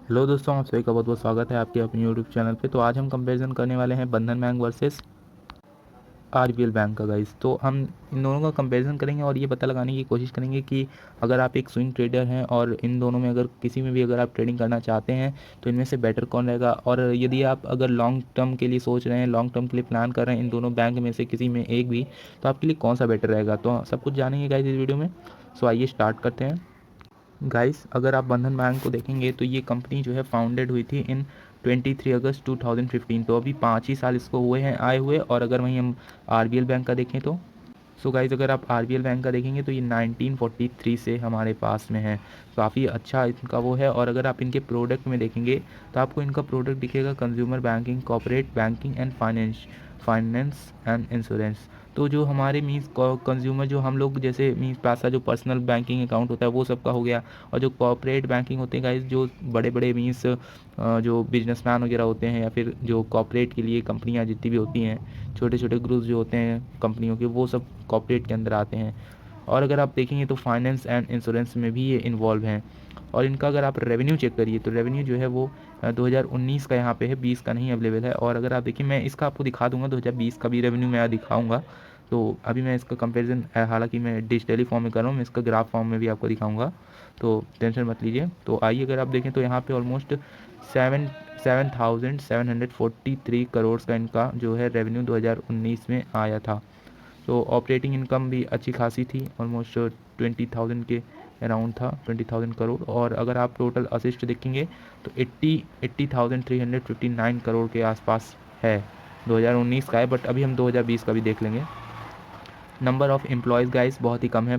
Hello दोस्तों, आप सभी का बहुत बहुत स्वागत है आपके अपने यूट्यूब चैनल पे। तो आज हम कंपैरिजन करने वाले हैं बंधन बैंक वर्सेस आरबीएल बैंक का गाइस। तो हम इन दोनों का कंपैरिजन करेंगे और ये पता लगाने की कोशिश करेंगे कि अगर आप एक स्विंग ट्रेडर हैं और इन दोनों में अगर किसी में भी अगर आप ट्रेडिंग करना चाहते हैं तो इनमें से बेटर कौन रहेगा। और यदि आप अगर लॉन्ग टर्म के लिए सोच रहे हैं, लॉन्ग टर्म के लिए प्लान कर रहे हैं इन दोनों बैंक में से किसी में एक भी, तो आपके लिए कौन सा बेटर रहेगा, तो सब कुछ जानेंगे गाइस इस वीडियो में। सो आइए स्टार्ट करते हैं। गाइस, अगर आप बंधन बैंक को देखेंगे तो ये कंपनी जो है फाउंडेड हुई थी इन 23 अगस्त 2015। तो अभी 5 ही साल इसको हुए हैं आए हुए। और अगर वहीं हम आरबीएल बैंक का देखें तो गाइस, अगर आप आरबीएल बैंक का देखेंगे तो ये 1943 से हमारे पास में है। काफ़ी अच्छा इनका वो है। और अगर आप इनके प्रोडक्ट में देखेंगे तो आपको इनका प्रोडक्ट दिखेगा consumer banking, corporate banking and finance and insurance. तो जो हमारे मीन्स कंज्यूमर, जो हम लोग जैसे मीन्स पैसा जो पर्सनल बैंकिंग अकाउंट होता है वो सब का हो गया। और जो कॉर्पोरेट बैंकिंग होते हैं गाइस, जो बड़े बड़े मीन्स जो बिजनेसमैन वगैरह होते हैं या फिर जो कॉर्पोरेट के लिए कंपनियां जितनी भी होती हैं, छोटे छोटे ग्रुप्स जो होते हैं कंपनियों के, वो सब कॉर्पोरेट के अंदर आते हैं। और अगर आप देखेंगे तो फाइनेंस एंड इंश्योरेंस में भी ये इन्वॉल्व हैं। और इनका अगर आप रेवेन्यू चेक करिए तो रेवेन्यू जो है वो 2019 का यहाँ पे है, 20 का नहीं अवेलेबल है। और अगर आप देखिए, मैं इसका आपको दिखा दूंगा 2020 का भी रेवेन्यू मैं दिखाऊंगा। तो अभी मैं इसका कंपैरिजन, हालांकि मैं डिजिटली फॉर्म में कर रहा हूँ, मैं इसका ग्राफ फॉर्म में भी आपको दिखाऊंगा, तो टेंशन मत लीजिए। तो आइए, अगर आप देखें तो यहाँ पे ऑलमोस्ट 7,743 करोड़ का इनका जो है रेवेन्यू 2019 में आया था। तो ऑपरेटिंग इनकम भी अच्छी खासी थी, ऑलमोस्ट 20,000 के अराउंड था, 20,000 करोड़। और अगर आप टोटल असिस्ट देखेंगे तो 80,359 करोड़ के आसपास है, 2019 का है। बट अभी हम 2020 का भी देख लेंगे। नंबर ऑफ़ एम्प्लॉयज़ गाइस बहुत ही कम है,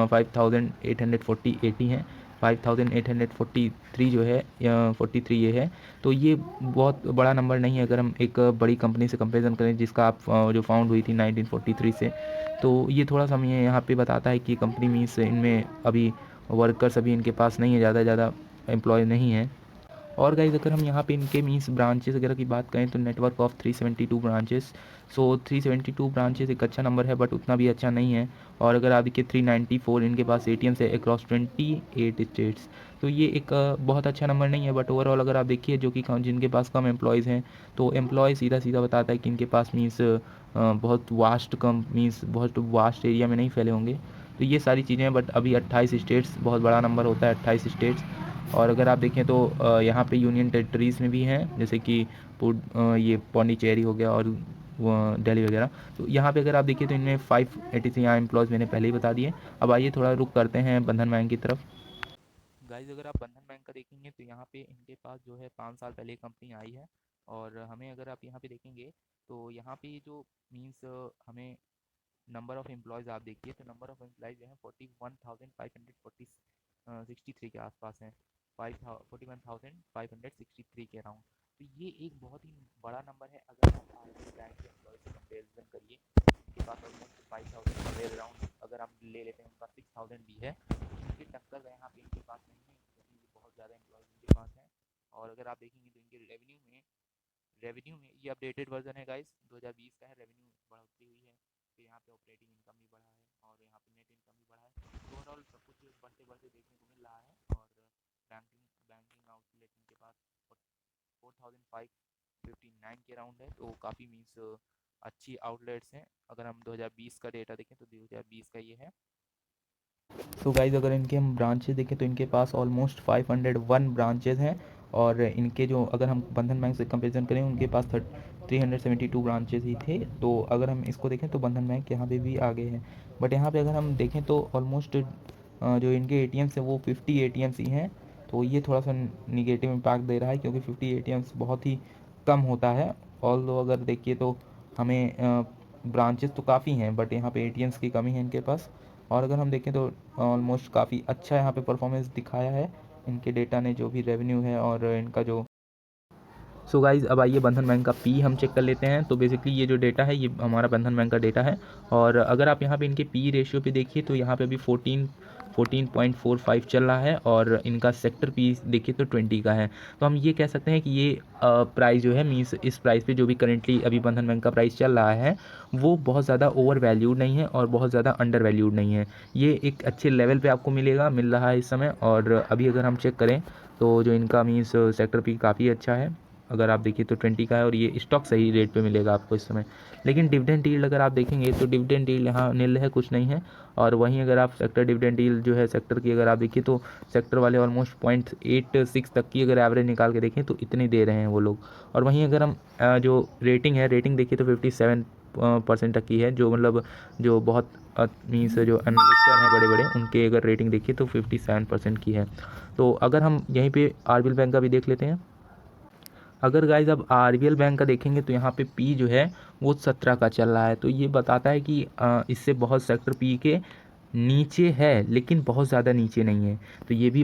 5,840 हैं। 5,843 जो है 43 ये है। तो ये बहुत बड़ा नंबर नहीं है अगर हम एक बड़ी कंपनी से कंपेरिजन करें जिसका आप जो फाउंड हुई थी 1943 से। तो ये थोड़ा सा हमें यहाँ पे बताता है कि कंपनी मीन्स इनमें अभी वर्कर्स अभी इनके पास नहीं है, ज़्यादा एम्प्लॉय नहीं है। और गाइज़, अगर हम यहाँ पे इनके मीन्स ब्रांचेस वगैरह की बात करें तो network of 372 branches. So 372 branches एक अच्छा नंबर है, बट उतना भी अच्छा नहीं है। और अगर आप देखिए 394 इनके पास एटीएम्स है अक्रॉस 28 स्टेट्स। तो ये एक बहुत अच्छा नंबर नहीं है। बट ओवरऑल अगर आप देखिए जो कि जिनके पास कम एम्प्लॉयज़ हैं, तो एम्प्लॉय सीधा सीधा बताता है कि इनके पास मीन्स बहुत वास्ट कम मीन्स बहुत वास्ट एरिया में नहीं फैले होंगे। तो ये सारी चीज़ें हैं। बट अभी 28 स्टेट्स बहुत बड़ा नंबर होता है, 28 स्टेट्स। और अगर आप देखें तो यहाँ पे यूनियन टेरिटरीज़ में भी हैं, जैसे कि ये पौंडीचेरी हो गया और दिल्ली वगैरह। तो यहाँ पे अगर आप देखिए तो इनमें 583 यहाँ एम्प्लॉयज़ मैंने पहले ही बता दिए। अब आइए थोड़ा रुक करते हैं बंधन बैंक की तरफ। गाइज, अगर आप बंधन बैंक का देखेंगे तो यहाँ पे इनके पास जो है 5 साल पहले कंपनी आई है। और हमें अगर आप यहाँ पे देखेंगे तो यहाँ पे जो मीन्स हमें नंबर ऑफ़ एम्प्लॉयज़ आप देखिए तो नंबर ऑफ़ एम्प्लॉयज़ जो है 41,563 के आसपास हैं, 41,563 के अराउंड। तो ये एक बहुत ही बड़ा नंबर है अगर आप आरबीएल बैंक के एम्प्लॉय से कंपेरिजन करिए। इनके पास ऑलमोस्ट 5,000 अराउंड अगर हम ले लेते हैं, उनका 6,000 भी है। इनके टक्कर यहाँ पे इनके पास नहीं है क्योंकि ये बहुत ज़्यादा एम्प्लॉयज़ इनके पास हैं। और अगर आप देखेंगे तो इनके रेवेन्यू में ये अपडेटेड वर्जन है गाइस, 2020 का है। रेवेन्यू बढ़ोतरी हुई है, फिर यहाँ पे ऑपरेटिंग इनकम भी बढ़ा है और यहाँ पे नेट इनकम भी बढ़ा है। तो ओवरऑल सब कुछ बढ़ते बढ़ते देखने को मिल रहा है। और बैंकिंग बैंकिंग आउटलेट इनके पास 4,559 के अराउंड है। तो काफ़ी मीन्स अच्छी आउटलेट्स हैं। अगर हम 2020 का डेटा देखें तो 2020 का ये है। सो गाइज़, अगर इनके हम ब्रांचेस देखें तो इनके पास ऑलमोस्ट 501 ब्रांचेस हैं। और इनके जो अगर हम बंधन बैंक से कंपेरिजन करें उनके पास 372 ब्रांचेस ही थे। तो अगर हम इसको देखें तो बंधन बैंक यहाँ पे भी आगे है। बट यहाँ पे अगर हम देखें तो ऑलमोस्ट जो इनके एटीएम्स हैं वो 50 एटीएम्स ही हैं। तो ये थोड़ा सा निगेटिव इम्पैक्ट दे रहा है क्योंकि 50 एटीएम्स बहुत ही कम होता है। ऑल्दो अगर देखिए तो हमें ब्रांचेस तो काफ़ी हैं बट यहाँ पे एटीएम्स की कमी है इनके पास। और अगर हम देखें तो ऑलमोस्ट काफ़ी अच्छा यहाँ पे परफॉर्मेंस दिखाया है इनके डेटा ने, जो भी रेवेन्यू है और इनका जो। सो गाइज़, अब आइए बंधन बैंक का पी हम चेक कर लेते हैं। तो बेसिकली ये जो डेटा है ये हमारा बंधन बैंक का डेटा है। और अगर आप यहाँ पे इनके पी रेशियो पे देखिए तो यहाँ पे अभी 14.45 चल रहा है। और इनका सेक्टर पी देखिए तो 20 का है। तो हम ये कह सकते हैं कि ये प्राइस जो है मीन्स इस प्राइस पे जो भी करेंटली अभी बंधन बैंक का प्राइस चल रहा है वो बहुत ज़्यादा ओवर वैल्यूड नहीं है और बहुत ज़्यादा अंडर वैल्यूड नहीं है। ये एक अच्छे लेवल पे आपको मिल रहा है इस समय। और अभी अगर हम चेक करें तो जो इनका मीन्स सेक्टर पी काफ़ी अच्छा है, अगर आप देखिए तो 20 का है और ये स्टॉक सही रेट पे मिलेगा आपको इस समय। लेकिन डिविडेंड यील्ड अगर आप देखेंगे तो डिविडेंड यील्ड यहाँ नील है, कुछ नहीं है। और वहीं अगर आप सेक्टर डिविडेंड यील्ड जो है सेक्टर की अगर आप देखिए तो सेक्टर वाले ऑलमोस्ट 0.86 तक की अगर एवरेज निकाल के देखें तो इतनी दे रहे हैं वो लोग। और वहीं अगर हम जो रेटिंग है, रेटिंग देखिए तो 57% तक की है, जो मतलब जो बहुत मीन्स जो इन्वेस्टर हैं बड़े बड़े, उनके अगर रेटिंग देखिए तो 57% की है। तो अगर हम यहीं पे आरबीएल बैंक का भी देख लेते हैं। अगर गाइज अब आरबीएल बैंक का देखेंगे तो यहाँ पे पी जो है वो 17 का चल रहा है, तो ये बताता है कि इससे बहुत सेक्टर पी के नीचे है, लेकिन बहुत ज़्यादा नीचे नहीं है। तो ये भी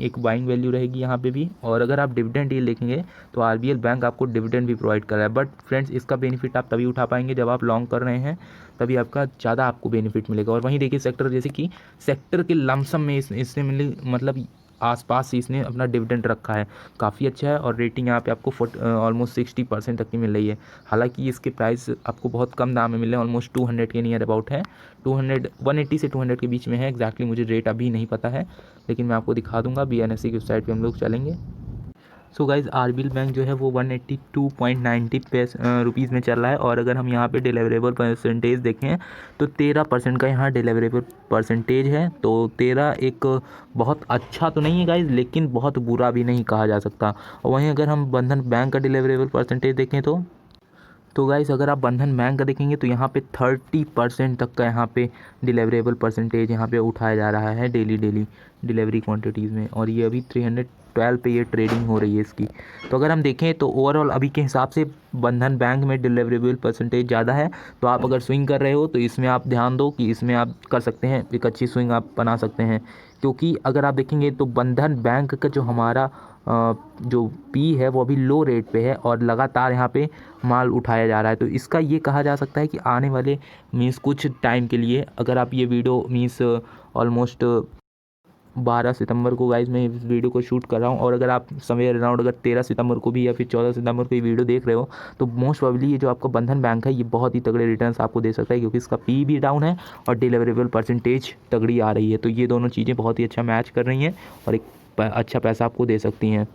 एक बाइंग वैल्यू रहेगी यहाँ पे भी। और अगर आप डिविडेंड डील देखेंगे तो आरबीएल बैंक आपको डिविडेंड भी प्रोवाइड कर रहा है, बट फ्रेंड्स इसका बेनिफिट आप तभी उठा पाएंगे जब आप लॉन्ग कर रहे हैं, तभी आपका ज़्यादा आपको बेनिफिट मिलेगा। और वहीं देखिए सेक्टर, जैसे कि सेक्टर के लमसम में इसने मिले मतलब आसपास से इसने अपना डिविडेंड रखा है, काफ़ी अच्छा है। और रेटिंग यहाँ पे आपको ऑलमोस्ट 60% तक की मिल रही है। हालांकि इसके प्राइस आपको बहुत कम दाम में मिल रहे हैं, ऑलमोस्ट 200 के नियर अबाउट है, 180 से 200 के बीच में है। एक्जैक्टली मुझे रेट अभी नहीं पता है, लेकिन मैं आपको दिखा दूंगा। बीएनएससी की वेबसाइट पे हम लोग चलेंगे। सो गाइज आरबीएल बैंक जो है वो 182.90 रुपीज़ में चल रहा है। और अगर हम यहाँ पे डिलीवरेबल परसेंटेज देखें तो 13% का यहाँ डिलीवरेबल परसेंटेज है। तो 13 एक बहुत अच्छा तो नहीं है गाइज, लेकिन बहुत बुरा भी नहीं कहा जा सकता। और वहीं अगर हम बंधन बैंक का डिलीवरेबल परसेंटेज देखें तो गाइस अगर आप बंधन बैंक का देखेंगे तो यहाँ पे 30% तक का यहाँ पे डिलीवरेबल परसेंटेज यहाँ पे उठाया जा रहा है डेली डिलीवरी क्वांटिटीज़ में। और ये अभी 312 पे ये ट्रेडिंग हो रही है इसकी। तो अगर हम देखें तो ओवरऑल अभी के हिसाब से बंधन बैंक में डिलीवरेबल परसेंटेज ज़्यादा है। तो आप अगर स्विंग कर रहे हो तो इसमें आप ध्यान दो कि इसमें आप कर सकते हैं, एक अच्छी स्विंग आप बना सकते हैं। क्योंकि अगर आप देखेंगे तो बंधन बैंक का जो हमारा जो पी है वो अभी लो रेट पे है और लगातार यहाँ पे माल उठाया जा रहा है। तो इसका ये कहा जा सकता है कि आने वाले मीन्स कुछ टाइम के लिए, अगर आप ये वीडियो मीन्स ऑलमोस्ट 12 सितंबर को गाइज मैं इस वीडियो को शूट कर रहा हूँ, और अगर आप समवेयर अराउंड अगर 13 सितंबर को भी या फिर 14 सितंबर को ये वीडियो देख रहे हो तो मोस्ट प्रोबेबली ये जो आपका बंधन बैंक है ये बहुत ही तगड़े रिटर्न्स आपको दे सकता है, क्योंकि इसका पी भी डाउन है और डिलीवरेबल परसेंटेज तगड़ी आ रही है। तो ये दोनों चीज़ें बहुत ही अच्छा मैच कर रही हैं और एक अच्छा पैसा आपको दे सकती हैं।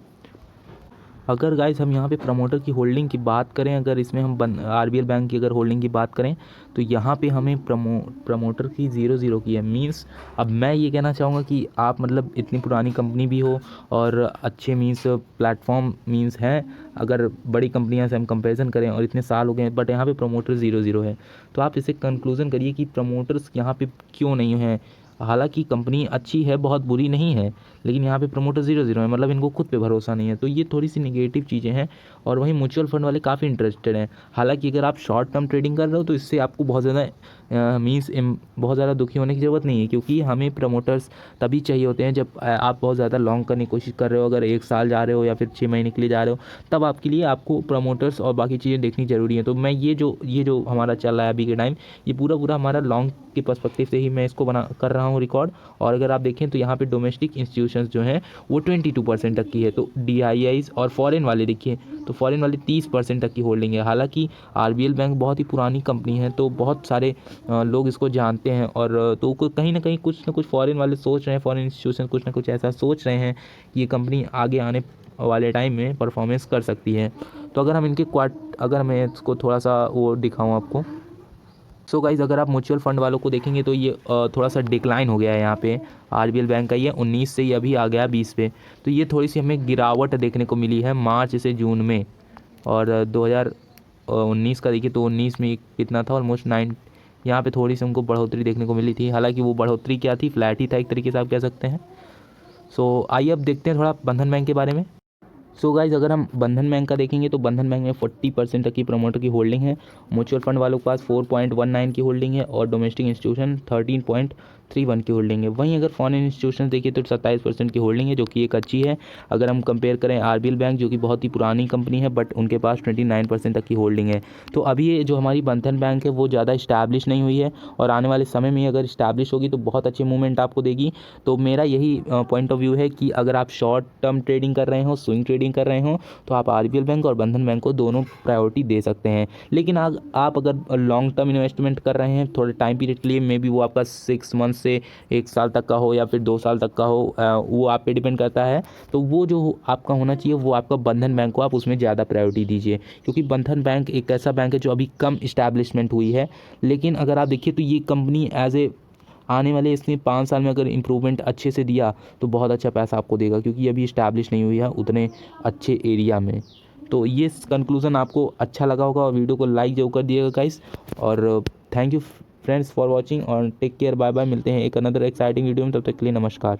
अगर गाइस हम यहाँ पे प्रमोटर की होल्डिंग की बात करें, अगर इसमें हम आरबीएल बैंक की अगर होल्डिंग की बात करें तो यहाँ पे हमें प्रमोटर की 0 की है। मींस अब मैं ये कहना चाहूँगा कि आप मतलब इतनी पुरानी कंपनी भी हो और अच्छे मींस प्लेटफॉर्म मींस हैं, अगर बड़ी कंपनियाँ से हम कंपेरिजन करें और इतने साल हो गए बट यहाँ पे प्रमोटर 0 है, तो आप इसे कंक्लूजन करिए कि प्रमोटर्स यहाँ पे क्यों नहीं हैं। हालांकि कंपनी अच्छी है, बहुत बुरी नहीं है, लेकिन यहाँ पे प्रमोटर 0 है, मतलब इनको खुद पे भरोसा नहीं है। तो ये थोड़ी सी नेगेटिव चीज़ें हैं। और वहीं म्यूचुअल फंड वाले काफ़ी इंटरेस्टेड हैं। हालांकि अगर आप शॉर्ट टर्म ट्रेडिंग कर रहे हो तो इससे आपको बहुत ज़्यादा बहुत ज़्यादा दुखी होने की ज़रूरत नहीं है, क्योंकि हमें प्रमोटर्स तभी चाहिए होते हैं जब आप बहुत ज़्यादा लॉन्ग करने की कोशिश कर रहे हो। अगर 1 साल जा रहे हो या फिर 6 महीने के लिए जा रहे हो, तब आपके लिए आपको प्रमोटर्स और बाकी चीज़ें देखनी ज़रूरी है। तो मैं ये जो हमारा चल रहा है अभी के टाइम, ये पूरा हमारा लॉन्ग के पर्सपेक्टिव से ही मैं इसको बना कर रहा हूँ रिकॉर्ड। और अगर आप देखें तो यहाँ पे डोमेस्टिक इंस्टीट्यूशंस जो हैं वो 22% तक की है। तो डीआईआईज और फॉरेन वाले देखिए तो फॉरेन वाले 30% तक की होल्डिंग है। हालांकि आरबीएल बैंक बहुत ही पुरानी कंपनी है, तो बहुत सारे लोग इसको जानते हैं। और तो कहीं ना कहीं कुछ ना कुछ फॉरेन वाले सोच रहे हैं, फॉरेन इंस्टीट्यूशन कुछ ना कुछ ऐसा सोच रहे हैं कि ये कंपनी आगे आने वाले टाइम में परफॉर्मेंस कर सकती है। तो अगर हम इनके अगर मैं इसको थोड़ा सा वो दिखाऊँ आपको, सो गाइज अगर आप म्यूचुअल फंड वालों को देखेंगे तो ये थोड़ा सा डिक्लाइन हो गया है। यहाँ पे आरबीएल बैंक का ये 19 से ये अभी आ गया 20 पे। तो ये थोड़ी सी हमें गिरावट देखने को मिली है मार्च से जून में। और 2019 का देखिए तो 19 में कितना था, ऑलमोस्ट 9। यहाँ पे थोड़ी सी हमको बढ़ोतरी देखने को मिली थी। हालांकि वो बढ़ोतरी क्या थी, फ्लैट ही था एक तरीके से आप कह सकते हैं। सो आइए अब देखते हैं थोड़ा बंधन बैंक के बारे में। सो गाइज अगर हम बंधन बैंक का देखेंगे तो बंधन बैंक में 40% तक की प्रमोटर की होल्डिंग है। म्यूचुअल फंड वालों के पास 4.19 की होल्डिंग है और डोमेस्टिक इंस्टीट्यूशन 13.31 की होल्डिंग है। वहीं अगर फॉरेन इंस्टीट्यूशन देखिए तो 27% की होल्डिंग है, जो कि एक अच्छी है। अगर हम कंपेयर करें आरबीएल बैंक जो कि बहुत ही पुरानी कंपनी है, बट उनके पास 29% तक की होल्डिंग है। तो अभी ये जो हमारी बंधन बैंक है वो ज़्यादा इस्टैब्लिश नहीं हुई है, और आने वाले समय में अगर इस्टैब्लिश होगी तो बहुत अच्छी मूवमेंट आपको देगी। तो मेरा यही पॉइंट ऑफ व्यू है कि अगर आप शॉर्ट टर्म ट्रेडिंग कर रहे हो, स्विंग ट्रेडिंग कर रहे हो, तो आप आरबीएल बैंक और बंधन बैंक को दोनों प्रायोरिटी दे सकते हैं। लेकिन आप अगर लॉन्ग टर्म इन्वेस्टमेंट कर रहे हैं थोड़े टाइम पीरियड के लिए, मे बी वो आपका 6 मंथ्स से 1 साल तक का हो या फिर 2 साल तक का हो, वो आप पे डिपेंड करता है। तो वो जो आपका होना चाहिए वो आपका बंधन बैंक को आप उसमें ज़्यादा प्रायोरिटी दीजिए, क्योंकि बंधन बैंक एक ऐसा बैंक है जो अभी कम इस्टेब्लिशमेंट हुई है। लेकिन अगर आप देखिए तो ये कंपनी एज ए आने वाले इसने 5 साल में अगर इम्प्रूवमेंट अच्छे से दिया तो बहुत अच्छा पैसा आपको देगा, क्योंकि ये अभी इस्टेब्लिश नहीं हुई है उतने अच्छे एरिया में। तो ये कंक्लूज़न आपको अच्छा लगा होगा और वीडियो को लाइक जरूर कर दिएगा गाइस। और thank you friends for watching और टेक केयर, बाय बाय। मिलते हैं एक अनदर एक्साइटिंग वीडियो में, तब तक के लिए नमस्कार।